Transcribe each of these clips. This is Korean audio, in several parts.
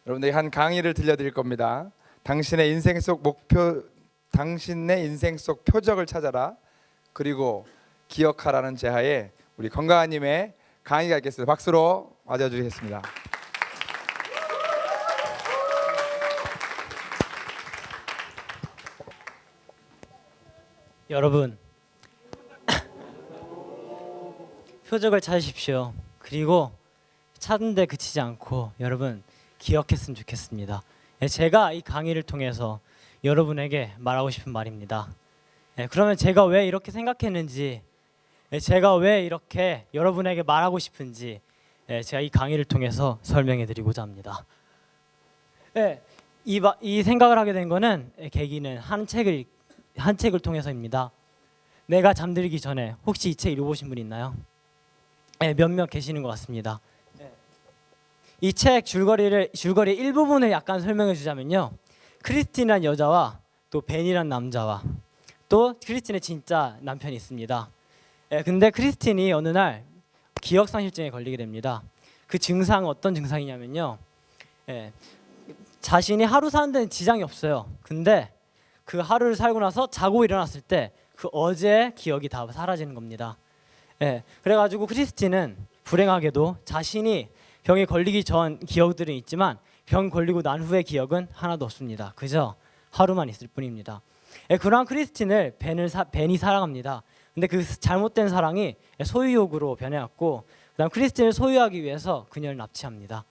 여러분들이 한 강의를 들려드릴 겁니다. 당신의 인생 속 목표, 당신의 인생 속 표적을 찾아라. 그리고 기억하라는 제하에 우리 건강한님의 강의가 있겠습니다. 박수로 맞아주시겠습니다. 여러분, 표적을 찾으십시오. 그리고 찾는 데 그치지 않고 여러분 기억했으면 좋겠습니다. 제가 이 강의를 통해서 여러분에게 말하고 싶은 말입니다. 그러면 제가 왜 이렇게 생각했는지, 제가 왜 이렇게 여러분에게 말하고 싶은지 제가 이 강의를 통해서 설명해 드리고자 합니다. 이 생각을 하게 된 거는 계기는 한 책을 통해서입니다. 내가 잠들기 전에. 혹시 이 책 읽어보신 분 있나요? 몇몇 계시는 것 같습니다. 이 책 줄거리 일부분을 약간 설명해 주자면요, 크리스틴이란 여자와 또 벤이란 남자와 또 크리스틴의 진짜 남편이 있습니다. 근데 크리스틴이 어느 날 기억상실증에 걸리게 됩니다. 그 증상은 어떤 증상이냐면요, 자신이 하루 사는 데는 지장이 없어요. 근데 그 하루를 살고 나서 자고 일어났을 때 그 어제의 기억이 다 사라지는 겁니다. 그래가지고 크리스틴은 불행하게도 자신이 병에 걸리기 전 기억들은 있지만 병 걸리고 난 후의 기억은 하나도 없습니다. 그저 하루만 있을 뿐입니다. 그러한 크리스틴을 벤이 사랑합니다. 근데 그 잘못된 사랑이 소유욕으로 변해왔고, 그다음 크리스틴을 소유하기 위해서 그녀를 납치합니다.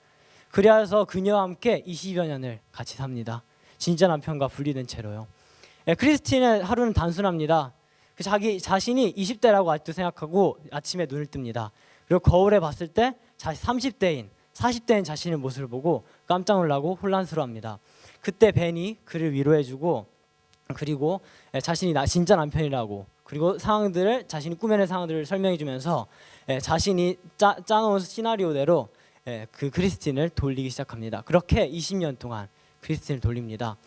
그래서 그녀와 함께 20여 년을 같이 삽니다. 진짜 남편과 분리된 채로요. 크리스틴의 하루는 단순합니다. 자신이 20대라고 아직도 생각하고 아침에 눈을 뜹니다. 그리고 거울에 봤을 때 40대인 자신의 모습을 보고 깜짝 놀라고 혼란스러워합니다. 그때 벤이 그를 위로해주고, 그리고 자신이 진짜 남편이라고, 그리고 자신이 꾸며낸 상황들을 설명해주면서 자신이 짜놓은 시나리오대로 그 크리스틴을 돌리기 시작합니다. 그렇게 20년 동안 크리스틴을 돌립니다.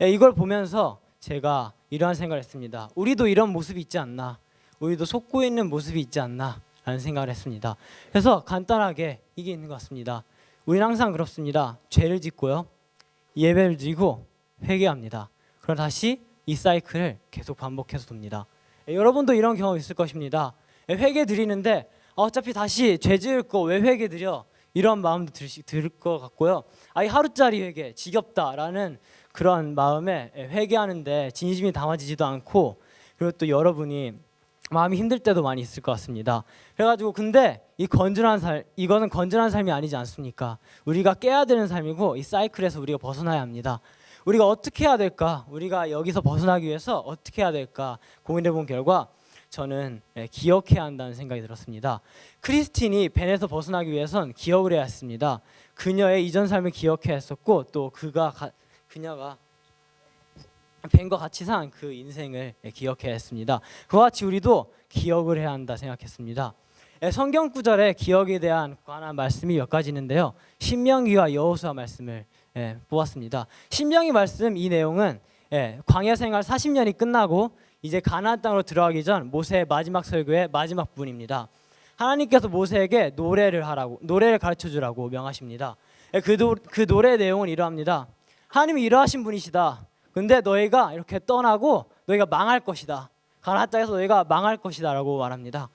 이걸 보면서 제가 이러한 생각을 했습니다. 우리도 이런 모습이 있지 않나, 우리도 속고 있는 모습이 있지 않나 라는 생각을 했습니다. 그래서 간단하게 이게 있는 것 같습니다. 우리는 항상 그렇습니다. 죄를 짓고요, 예배를 드리고 회개합니다. 그럼 다시 이 사이클을 계속 반복해서 돕니다. 여러분도 이런 경험 있을 것입니다. 회개 드리는데 어차피 다시 죄 지을 거 왜 회개 드려, 이런 마음도 들 것 같고요. 이 하루짜리 회개 지겹다라는 그런 마음에 회개하는데 진심이 담아지지도 않고, 그리고 또 여러분이 마음이 힘들 때도 많이 있을 것 같습니다. 그래가지고 근데 이거는 건전한 삶이 아니지 않습니까? 우리가 깨야 되는 삶이고, 이 사이클에서 우리가 벗어나야 합니다. 우리가 어떻게 해야 될까? 우리가 여기서 벗어나기 위해서 어떻게 해야 될까 고민해본 결과 저는 기억해야 한다는 생각이 들었습니다. 크리스틴이 벤에서 벗어나기 위해선 기억을 해야 했습니다. 그녀의 이전 삶을 기억해야 했었고, 또 그녀가 벤과 같이 산 그 인생을 기억해야 했습니다. 그와 같이 우리도 기억을 해야 한다 생각했습니다. 성경 구절에 기억에 관한 말씀이 몇 가지 있는데요, 신명기와 여호수아 말씀을 뽑았습니다. 신명기 말씀, 이 내용은 광야 생활 40년이 끝나고 이제 가나안 땅으로 들어가기 전 모세의 마지막 설교의 마지막 부분입니다. 하나님께서 모세에게 노래를 가르쳐 주라고 명하십니다. 그 노래 내용은 이러합니다. 하나님이 이러하신 분이시다. 근데 너희가 이렇게 떠나고 너희가 망할 것이다. 가나안 땅에서 너희가 망할 것이다 라고 말합니다.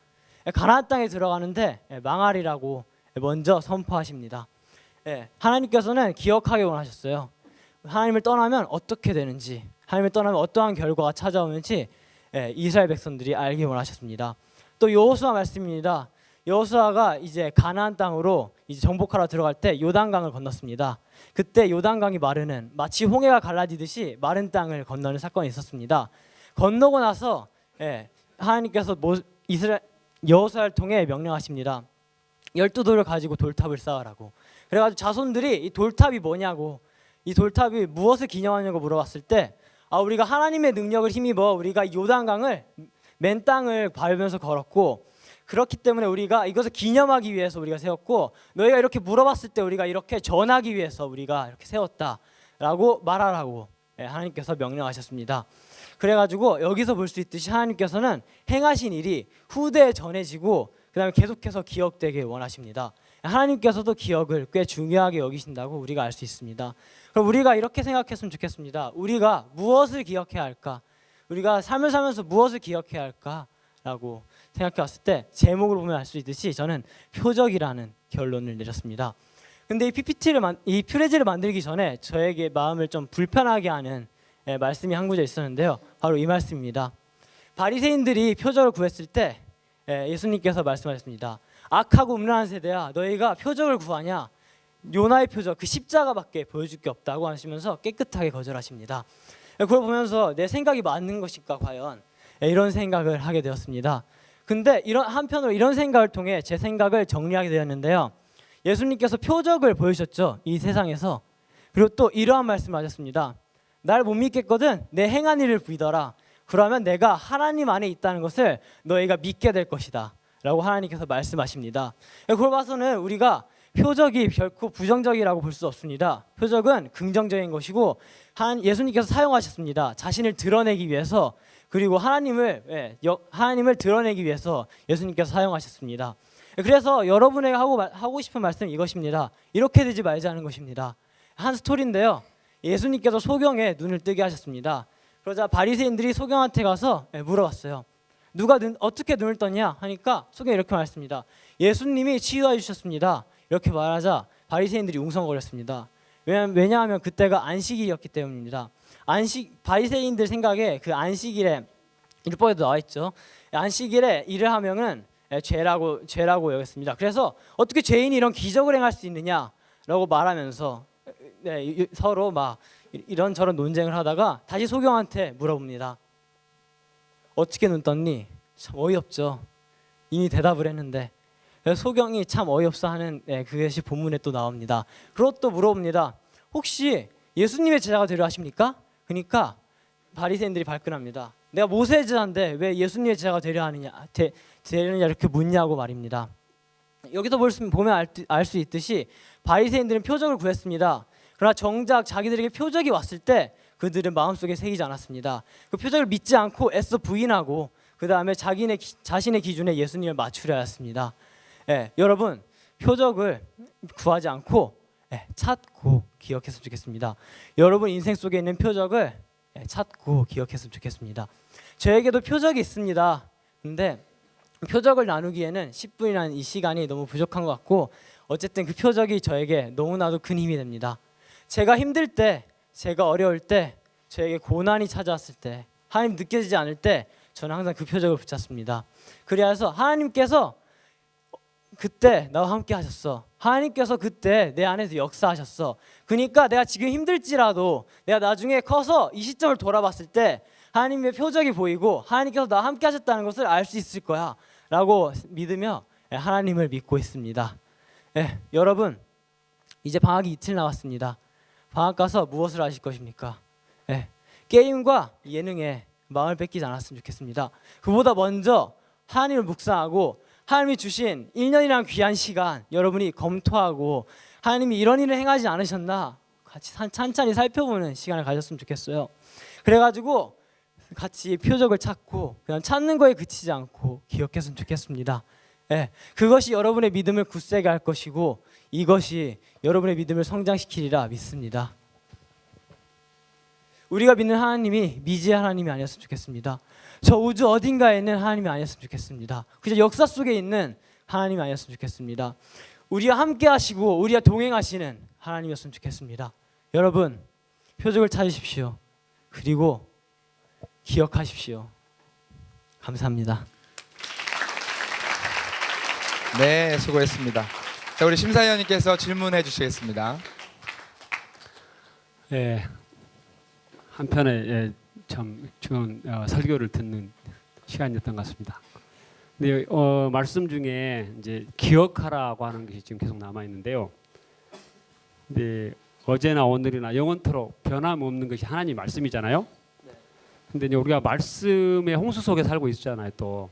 가나안 땅에 들어가는데 망하리라고 먼저 선포하십니다. 하나님께서는 기억하게 원하셨어요. 하나님을 떠나면 어떻게 되는지, 하나님을 떠나면 어떠한 결과가 찾아오는지 이스라엘 백성들이 알기 원하셨습니다. 또 여호수아 말씀입니다. 여호수아가 이제 가나안 땅으로 이제 정복하러 들어갈 때 요단강을 건넜습니다. 그때 요단강이 마치 홍해가 갈라지듯이 마른 땅을 건너는 사건이 있었습니다. 건너고 나서 하나님께서 여호수아를 통해 명령하십니다. 12돌을 가지고 돌탑을 쌓으라고. 그래가지고 자손들이 이 돌탑이 뭐냐고, 이 돌탑이 무엇을 기념하냐고 물어봤을 때, 우리가 하나님의 능력을 힘입어 우리가 요단강을 맨 땅을 밟으면서 걸었고, 그렇기 때문에 우리가 이것을 기념하기 위해서 우리가 세웠고, 너희가 이렇게 물어봤을 때 우리가 이렇게 전하기 위해서 우리가 이렇게 세웠다라고 말하라고 하나님께서 명령하셨습니다. 그래가지고 여기서 볼 수 있듯이 하나님께서는 행하신 일이 후대에 전해지고 그다음에 계속해서 기억되길 원하십니다. 하나님께서도 기억을 꽤 중요하게 여기신다고 우리가 알 수 있습니다. 그럼 우리가 이렇게 생각했으면 좋겠습니다. 우리가 무엇을 기억해야 할까? 우리가 삶을 살면서 무엇을 기억해야 할까라고 생각해 왔을 때 제목을 보면 알 수 있듯이 저는 표적이라는 결론을 내렸습니다. 근데 이 퓨레지를 만들기 전에 저에게 마음을 좀 불편하게 하는 말씀이 한 구절 있었는데요. 바로 이 말씀입니다. 바리새인들이 표적을 구했을 때 예수님께서 말씀하셨습니다. 악하고 음란한 세대야, 너희가 표적을 구하냐? 요나의 표적 그 십자가밖에 보여줄 게 없다고 하시면서 깨끗하게 거절하십니다. 그걸 보면서 내 생각이 맞는 것일까 과연 이런 생각을 하게 되었습니다. 근데 한편으로 이런 생각을 통해 제 생각을 정리하게 되었는데요. 예수님께서 표적을 보여주셨죠, 이 세상에서. 그리고 또 이러한 말씀을 하셨습니다. 날 못 믿겠거든 내 행한 일을 보이더라. 그러면 내가 하나님 안에 있다는 것을 너희가 믿게 될 것이다 라고 하나님께서 말씀하십니다. 그걸 봐서는 우리가 표적이 결코 부정적이라고 볼 수 없습니다. 표적은 긍정적인 것이고 예수님께서 사용하셨습니다. 자신을 드러내기 위해서, 그리고 하나님을 드러내기 위해서 예수님께서 사용하셨습니다. 그래서 여러분에게 하고 싶은 말씀은 이것입니다. 이렇게 되지 말자는 것입니다. 한 스토리인데요. 예수님께서 소경에 눈을 뜨게 하셨습니다. 그러자 바리새인들이 소경한테 가서 물어봤어요. 누가 어떻게 눈을 떴냐 하니까 소경이 이렇게 말했습니다. 예수님이 치유해 주셨습니다. 이렇게 말하자 바리새인들이 웅성거렸습니다. 왜냐하면 그때가 안식일이었기 때문입니다. 바리새인들 생각에 그 안식일에 율법에도 나와 있죠. 안식일에 일을 하면은 죄라고 여겼습니다. 그래서 어떻게 죄인이 이런 기적을 행할 수 있느냐라고 말하면서 서로 막 이런저런 논쟁을 하다가 다시 소경한테 물어봅니다. 어떻게 눈 떴니? 참 어이없죠. 이미 대답을 했는데. 소경이 참 어이없어하는 그것이 본문에 또 나옵니다. 그리고 또 물어봅니다. 혹시 예수님의 제자가 되려 하십니까? 그러니까 바리새인들이 발끈합니다. 내가 모세의 제자인데 왜 예수님의 제자가 되려느냐 이렇게 묻냐고 말입니다. 여기서 보면 알 수 있듯이 바리새인들은 표적을 구했습니다. 그러나 정작 자기들에게 표적이 왔을 때 그들은 마음속에 새기지 않았습니다. 그 표적을 믿지 않고 애써 부인하고 그 다음에 자신의 기준에 예수님을 맞추려 하였습니다. 여러분 표적을 구하지 않고 찾고 기억했으면 좋겠습니다. 여러분 인생 속에 있는 표적을 찾고 기억했으면 좋겠습니다. 저에게도 표적이 있습니다. 근데 표적을 나누기에는 10분이라는 이 시간이 너무 부족한 것 같고, 어쨌든 그 표적이 저에게 너무나도 큰 힘이 됩니다. 제가 힘들 때, 제가 어려울 때, 저에게 고난이 찾아왔을 때, 하나님 느껴지지 않을 때 저는 항상 그 표적을 붙잡습니다. 그래서 하나님께서 그때 나와 함께 하셨어. 하나님께서 그때 내 안에서 역사하셨어. 그러니까 내가 지금 힘들지라도 내가 나중에 커서 이 시점을 돌아봤을 때 하나님의 표적이 보이고 하나님께서 나와 함께 하셨다는 것을 알 수 있을 거야 라고 믿으며 하나님을 믿고 있습니다. 여러분 이제 방학이 이틀 남았습니다. 방학 가서 무엇을 하실 것입니까? 게임과 예능에 마음을 뺏기지 않았으면 좋겠습니다. 그보다 먼저 하나님을 묵상하고 하나님이 주신 1년이란 귀한 시간 여러분이 검토하고 하나님이 이런 일을 행하지 않으셨나 같이 찬찬히 살펴보는 시간을 가졌으면 좋겠어요. 그래가지고 같이 표적을 찾고 그냥 찾는 거에 그치지 않고 기억했으면 좋겠습니다. 그것이 여러분의 믿음을 굳세게 할 것이고 이것이 여러분의 믿음을 성장시키리라 믿습니다. 우리가 믿는 하나님이 미지의 하나님이 아니었으면 좋겠습니다. 저 우주 어딘가에 있는 하나님이 아니었으면 좋겠습니다. 그저 역사 속에 있는 하나님이 아니었으면 좋겠습니다. 우리와 함께 하시고 우리와 동행하시는 하나님이었으면 좋겠습니다. 여러분 표적을 찾으십시오. 그리고 기억하십시오. 감사합니다. 네, 수고했습니다. 자, 우리 심사위원님께서 질문해 주시겠습니다. 한편에 참 좋은 설교를 듣는 시간이었던 것 같습니다. 근데 말씀 중에 이제 기억하라고 하는 것이 지금 계속 남아 있는데요. 근데 어제나 오늘이나 영원토록 변함없는 것이 하나님 말씀이잖아요. 근데 이제 우리가 말씀의 홍수 속에 살고 있잖아요. 또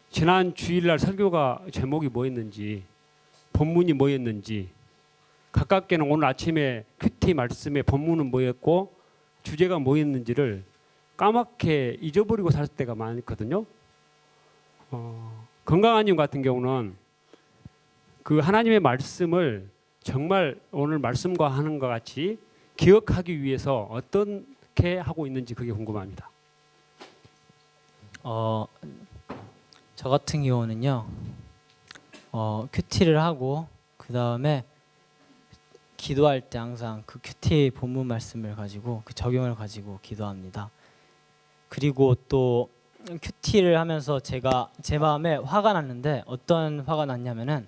지난 주일날 설교가 제목이 뭐였는지, 본문이 뭐였는지, 가깝게는 오늘 아침에 큐티 말씀의 본문은 뭐였고 주제가 뭐였는지를 까맣게 잊어버리고 살 때가 많거든요. 건강한 님 같은 경우는 그 하나님의 말씀을 정말 오늘 말씀과 하는 것 같이 기억하기 위해서 어떻게 하고 있는지 그게 궁금합니다. 저 같은 경우는요. 큐티를 하고 그 다음에 기도할 때 항상 그 큐티 본문 말씀을 가지고 그 적용을 가지고 기도합니다. 그리고 또 큐티를 하면서 제가 제 마음에 화가 났는데 어떤 화가 났냐면은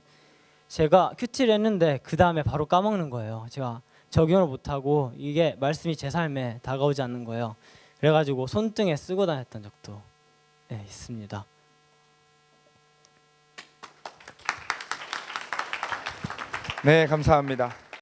제가 큐티를 했는데 그 다음에 바로 까먹는 거예요. 제가 적용을 못하고 이게 말씀이 제 삶에 다가오지 않는 거예요. 그래가지고 손등에 쓰고 다녔던 적도 있습니다. 네, 감사합니다.